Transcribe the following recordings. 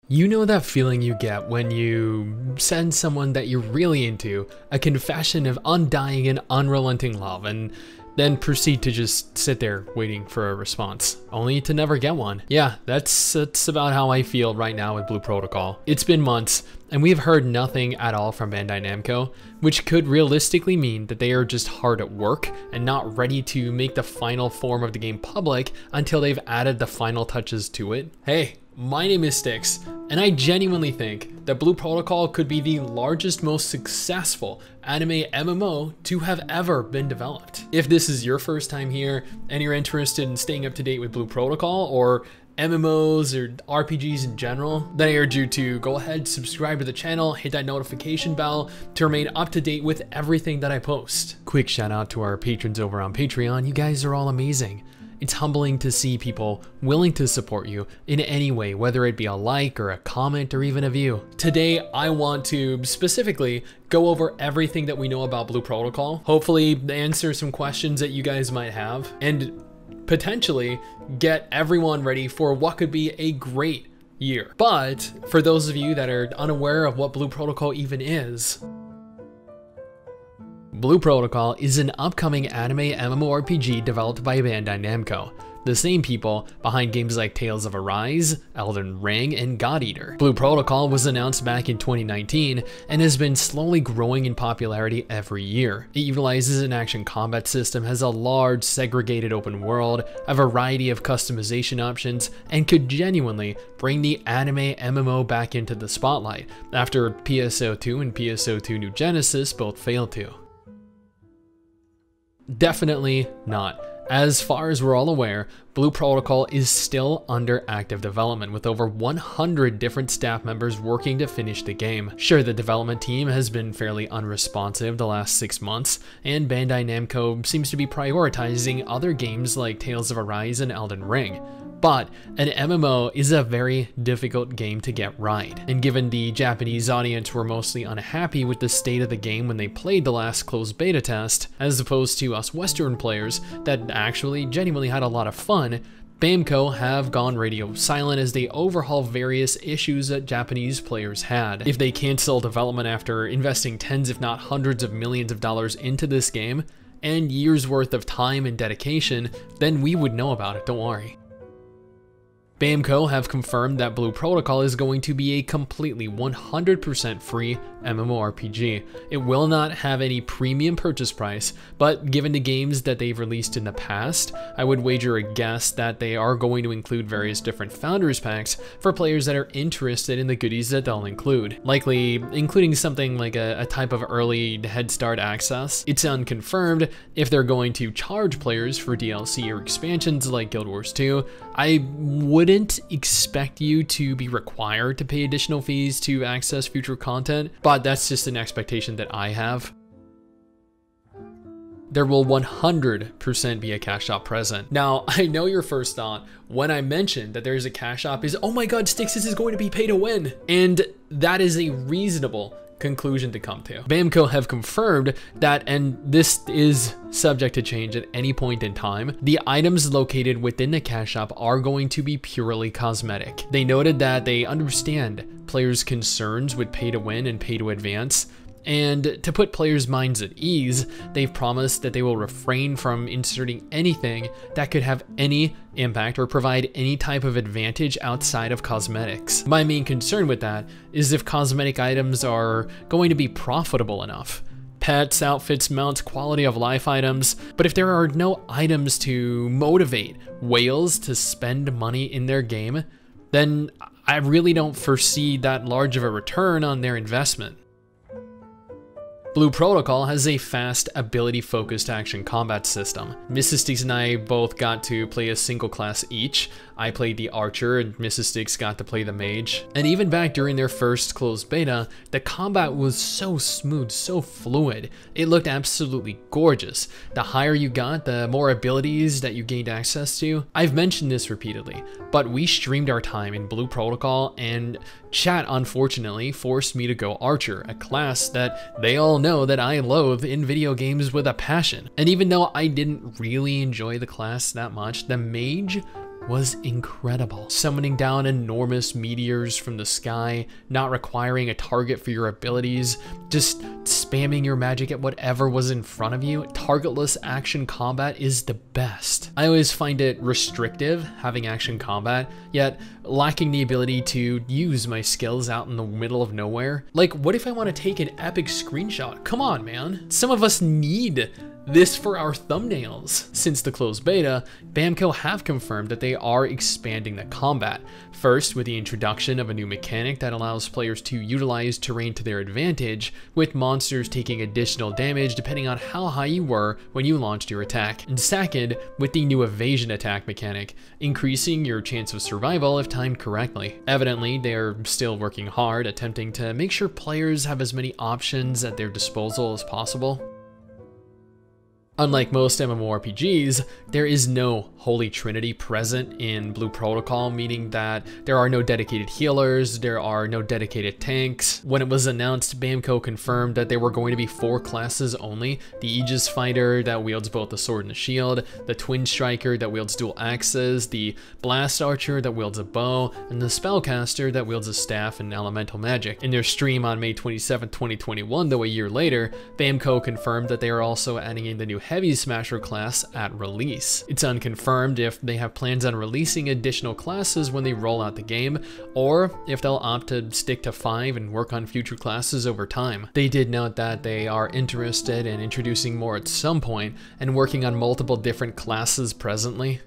You know that feeling you get when you send someone that you're really into a confession of undying and unrelenting love and then proceed to just sit there waiting for a response, only to never get one. Yeah, that's about how I feel right now with Blue Protocol. It's been months, and we've heard nothing at all from Bandai Namco, which could realistically mean that they are just hard at work and not ready to make the final form of the game public until they've added the final touches to it. Hey, my name is STIX, and I genuinely think that Blue Protocol could be the largest, most successful anime MMO to have ever been developed. If this is your first time here and you're interested in staying up to date with Blue Protocol or MMOs or RPGs in general, then I urge you to go ahead, subscribe to the channel, hit that notification bell to remain up to date with everything that I post. Quick shout out to our patrons over on Patreon. You guys are all amazing. It's humbling to see people willing to support you in any way, whether it be a like or a comment or even a view. Today, I want to specifically go over everything that we know about Blue Protocol, hopefully answer some questions that you guys might have, and potentially get everyone ready for what could be a great year. But for those of you that are unaware of what Blue Protocol even is, Blue Protocol is an upcoming anime MMORPG developed by Bandai Namco, the same people behind games like Tales of Arise, Elden Ring, and God Eater. Blue Protocol was announced back in 2019 and has been slowly growing in popularity every year. It utilizes an action combat system, has a large segregated open world, a variety of customization options, and could genuinely bring the anime MMO back into the spotlight after PSO2 and PSO2 New Genesis both failed to. Definitely not. As far as we're all aware, Blue Protocol is still under active development with over 100 different staff members working to finish the game. Sure, the development team has been fairly unresponsive the last 6 months, and Bandai Namco seems to be prioritizing other games like Tales of Arise and Elden Ring. But an MMO is a very difficult game to get right, and given the Japanese audience were mostly unhappy with the state of the game when they played the last closed beta test, as opposed to us Western players that actually genuinely had a lot of fun, Bamco have gone radio silent as they overhaul various issues that Japanese players had. If they cancel development after investing tens if not hundreds of millions of dollars into this game, and years worth of time and dedication, then we would know about it, don't worry. Bamco have confirmed that Blue Protocol is going to be a completely 100% free MMORPG. It will not have any premium purchase price, but given the games that they've released in the past, I would wager a guess that they are going to include various different Founders Packs for players that are interested in the goodies that they'll include, likely including something like a type of early head start access. It's unconfirmed if they're going to charge players for DLC or expansions like Guild Wars 2. I wouldn't expect you to be required to pay additional fees to access future content, but that's just an expectation that I have. There will 100% be a cash shop present. Now, I know your first thought when I mentioned that there's a cash shop is, oh my god, STIX, this is going to be pay to win. And that is a reasonable conclusion to come to. Bamco have confirmed that, and this is subject to change at any point in time, the items located within the cash shop are going to be purely cosmetic. They noted that they understand players' concerns with pay to win and pay to advance, and to put players' minds at ease, they've promised that they will refrain from inserting anything that could have any impact or provide any type of advantage outside of cosmetics. My main concern with that is if cosmetic items are going to be profitable enough. Pets, outfits, mounts, quality of life items, but if there are no items to motivate whales to spend money in their game, then I really don't foresee that large of a return on their investment. Blue Protocol has a fast, ability-focused action combat system. MRSSSTIX and I both got to play a single class each. I played the Archer and MRSSSTIX got to play the Mage. And even back during their first closed beta, the combat was so smooth, so fluid. It looked absolutely gorgeous. The higher you got, the more abilities that you gained access to. I've mentioned this repeatedly, but we streamed our time in Blue Protocol, and chat unfortunately forced me to go Archer, a class that they all know that I loathe in video games with a passion. And even though I didn't really enjoy the class that much, the Mage was incredible. Summoning down enormous meteors from the sky, not requiring a target for your abilities, just spamming your magic at whatever was in front of you. Targetless action combat is the best. I always find it restrictive having action combat, yet lacking the ability to use my skills out in the middle of nowhere. Like, what if I want to take an epic screenshot? Come on, man. Some of us need this for our thumbnails. Since the closed beta, Bamco have confirmed that they are expanding the combat. First, with the introduction of a new mechanic that allows players to utilize terrain to their advantage, with monsters taking additional damage depending on how high you were when you launched your attack. And second, with the new evasion attack mechanic, increasing your chance of survival if timed correctly. Evidently, they are still working hard, attempting to make sure players have as many options at their disposal as possible. Unlike most MMORPGs, there is no Holy Trinity present in Blue Protocol, meaning that there are no dedicated healers, there are no dedicated tanks. When it was announced, Bamco confirmed that there were going to be 4 classes only: the Aegis Fighter that wields both the sword and the shield, the Twin Striker that wields dual axes, the Blast Archer that wields a bow, and the Spellcaster that wields a staff and elemental magic. In their stream on May 27, 2021, though a year later, Bamco confirmed that they are also adding in the new Heavy Smasher class at release. It's unconfirmed if they have plans on releasing additional classes when they roll out the game, or if they'll opt to stick to 5 and work on future classes over time. They did note that they are interested in introducing more at some point and working on multiple different classes presently.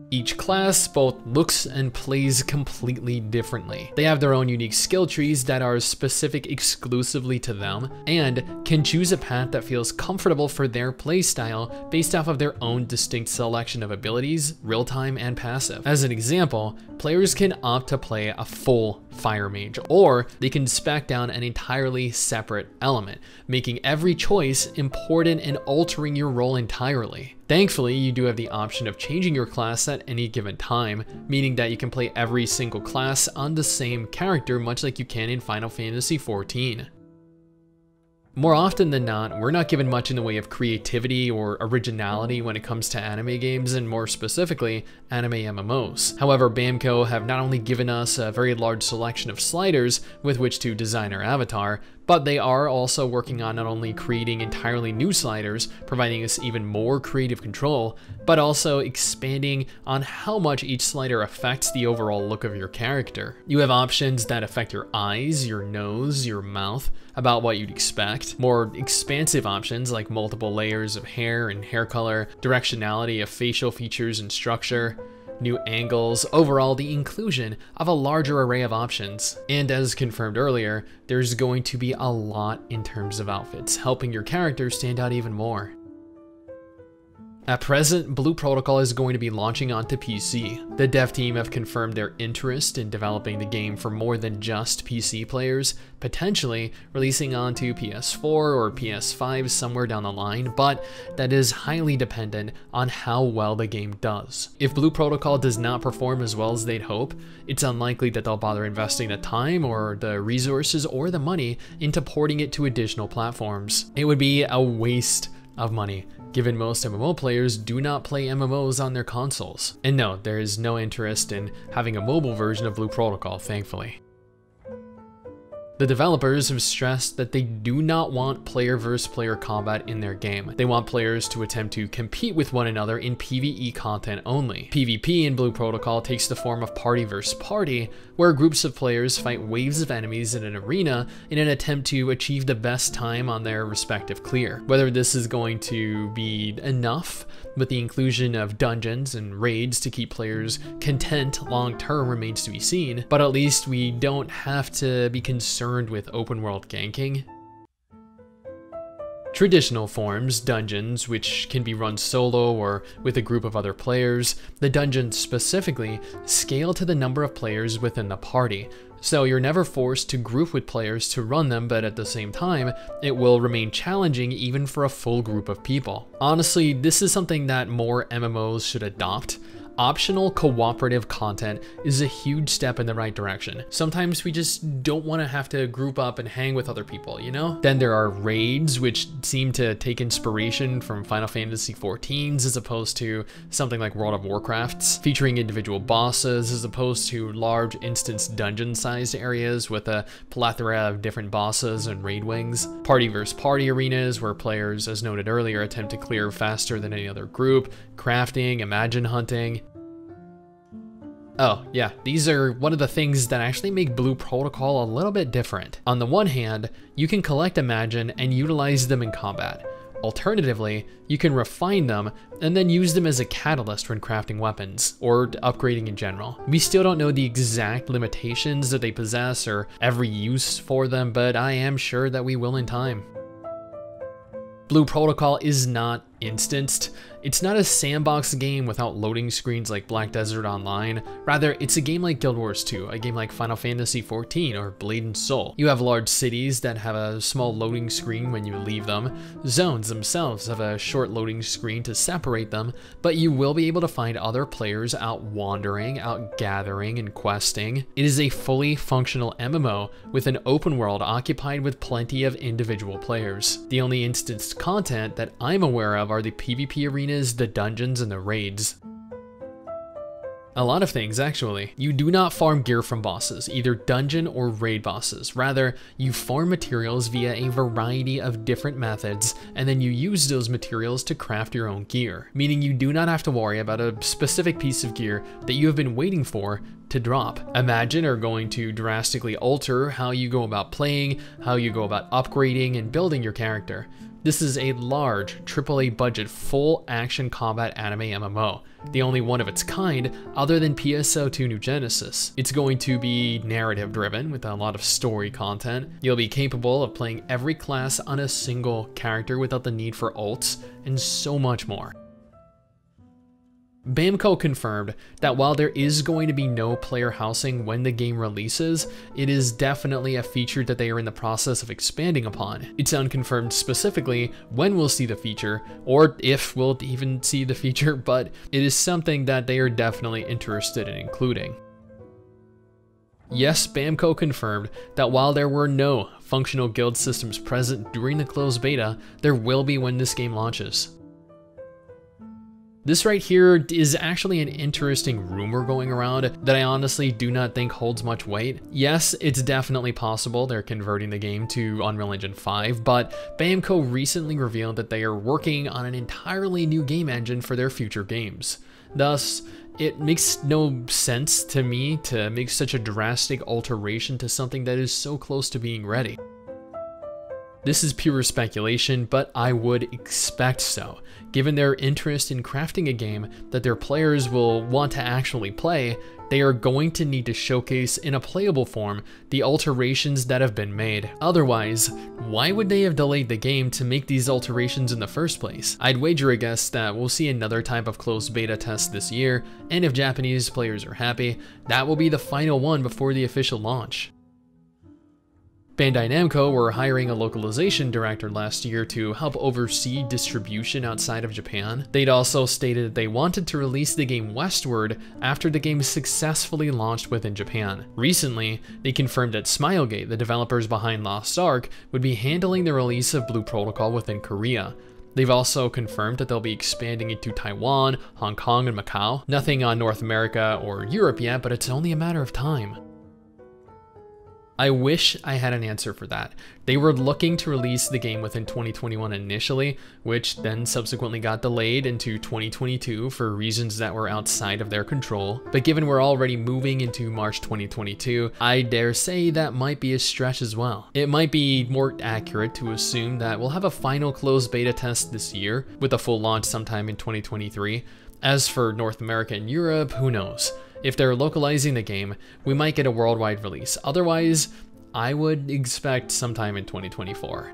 Each class both looks and plays completely differently. They have their own unique skill trees that are specific exclusively to them, and can choose a path that feels comfortable for their playstyle based off of their own distinct selection of abilities, real-time and passive. As an example, players can opt to play a full Fire Mage, or they can spec down an entirely separate element, making every choice important and altering your role entirely. Thankfully, you do have the option of changing your class at any given time, meaning that you can play every single class on the same character, much like you can in Final Fantasy XIV. More often than not, we're not given much in the way of creativity or originality when it comes to anime games, and more specifically, anime MMOs. However, Bamco have not only given us a very large selection of sliders with which to design our avatar, but they are also working on not only creating entirely new sliders, providing us even more creative control, but also expanding on how much each slider affects the overall look of your character. You have options that affect your eyes, your nose, your mouth, about what you'd expect. More expansive options like multiple layers of hair and hair color, directionality of facial features and structure, new angles, overall the inclusion of a larger array of options. And as confirmed earlier, there's going to be a lot in terms of outfits, helping your character stand out even more. At present, Blue Protocol is going to be launching onto PC. The dev team have confirmed their interest in developing the game for more than just PC players, potentially releasing onto PS4 or PS5 somewhere down the line, but that is highly dependent on how well the game does. If Blue Protocol does not perform as well as they'd hope, it's unlikely that they'll bother investing the time or the resources or the money into porting it to additional platforms. It would be a waste of money, given most MMO players do not play MMOs on their consoles. And no, there is no interest in having a mobile version of Blue Protocol, thankfully. The developers have stressed that they do not want player versus player combat in their game. They want players to attempt to compete with one another in PvE content only. PvP in Blue Protocol takes the form of party versus party, where groups of players fight waves of enemies in an arena in an attempt to achieve the best time on their respective clear. Whether this is going to be enough with the inclusion of dungeons and raids to keep players content long term remains to be seen, but at least we don't have to be concerned with open world ganking. Traditional forms, dungeons, which can be run solo or with a group of other players, the dungeons specifically scale to the number of players within the party, so you're never forced to group with players to run them, but at the same time, it will remain challenging even for a full group of people. Honestly, this is something that more MMOs should adopt. Optional cooperative content is a huge step in the right direction. Sometimes we just don't want to have to group up and hang with other people, you know? Then there are raids, which seem to take inspiration from Final Fantasy XIVs as opposed to something like World of Warcraft's, featuring individual bosses as opposed to large instance dungeon-sized areas with a plethora of different bosses and raid wings. Party versus party arenas where players, as noted earlier, attempt to clear faster than any other group, crafting, imagine hunting. Oh yeah, these are one of the things that actually make Blue Protocol a little bit different. On the one hand, you can collect Imagine and utilize them in combat. Alternatively, you can refine them and then use them as a catalyst when crafting weapons, or upgrading in general. We still don't know the exact limitations that they possess or every use for them, but I am sure that we will in time. Blue Protocol is not instanced. It's not a sandbox game without loading screens like Black Desert Online. Rather, it's a game like Guild Wars 2, a game like Final Fantasy XIV or Blade and Soul. You have large cities that have a small loading screen when you leave them. Zones themselves have a short loading screen to separate them, but you will be able to find other players out wandering, out gathering and questing. It is a fully functional MMO with an open world occupied with plenty of individual players. The only instanced content that I'm aware of are the PvP arenas, the dungeons, and the raids. A lot of things, actually. You do not farm gear from bosses, either dungeon or raid bosses. Rather, you farm materials via a variety of different methods, and then you use those materials to craft your own gear, meaning you do not have to worry about a specific piece of gear that you have been waiting for to drop. Imagine are going to drastically alter how you go about playing, how you go about upgrading and building your character. This is a large AAA budget full action combat anime MMO, the only one of its kind other than PSO2 New Genesis. It's going to be narrative driven with a lot of story content. You'll be capable of playing every class on a single character without the need for ults, and so much more. Bamco confirmed that while there is going to be no player housing when the game releases, it is definitely a feature that they are in the process of expanding upon. It's unconfirmed specifically when we'll see the feature, or if we'll even see the feature, but it is something that they are definitely interested in including. Yes, Bamco confirmed that while there were no functional guild systems present during the closed beta, there will be when this game launches. This right here is actually an interesting rumor going around that I honestly do not think holds much weight. Yes, it's definitely possible they're converting the game to Unreal Engine 5, but Bamco recently revealed that they are working on an entirely new game engine for their future games. Thus, it makes no sense to me to make such a drastic alteration to something that is so close to being ready. This is pure speculation, but I would expect so. Given their interest in crafting a game that their players will want to actually play, they are going to need to showcase in a playable form the alterations that have been made. Otherwise, why would they have delayed the game to make these alterations in the first place? I'd wager a guess that we'll see another type of closed beta test this year, and if Japanese players are happy, that will be the final one before the official launch. Bandai Namco were hiring a localization director last year to help oversee distribution outside of Japan. They'd also stated that they wanted to release the game westward after the game successfully launched within Japan. Recently, they confirmed that Smilegate, the developers behind Lost Ark, would be handling the release of Blue Protocol within Korea. They've also confirmed that they'll be expanding into Taiwan, Hong Kong, and Macau. Nothing on North America or Europe yet, but it's only a matter of time. I wish I had an answer for that. They were looking to release the game within 2021 initially, which then subsequently got delayed into 2022 for reasons that were outside of their control. But given we're already moving into March 2022, I dare say that might be a stretch as well. It might be more accurate to assume that we'll have a final closed beta test this year, with a full launch sometime in 2023. As for North America and Europe, who knows? If they're localizing the game, we might get a worldwide release. Otherwise, I would expect sometime in 2024.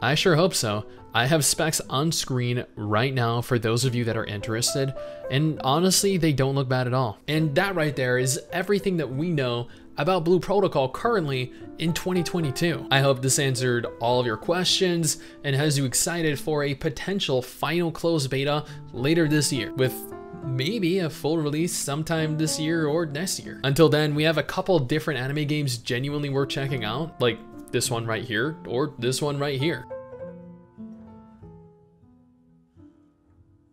I sure hope so. I have specs on screen right now for those of you that are interested, and honestly, they don't look bad at all. And that right there is everything that we know about Blue Protocol currently in 2022. I hope this answered all of your questions and has you excited for a potential final closed beta later this year, with maybe a full release sometime this year or next year. Until then, we have a couple different anime games genuinely worth checking out, like this one right here or this one right here.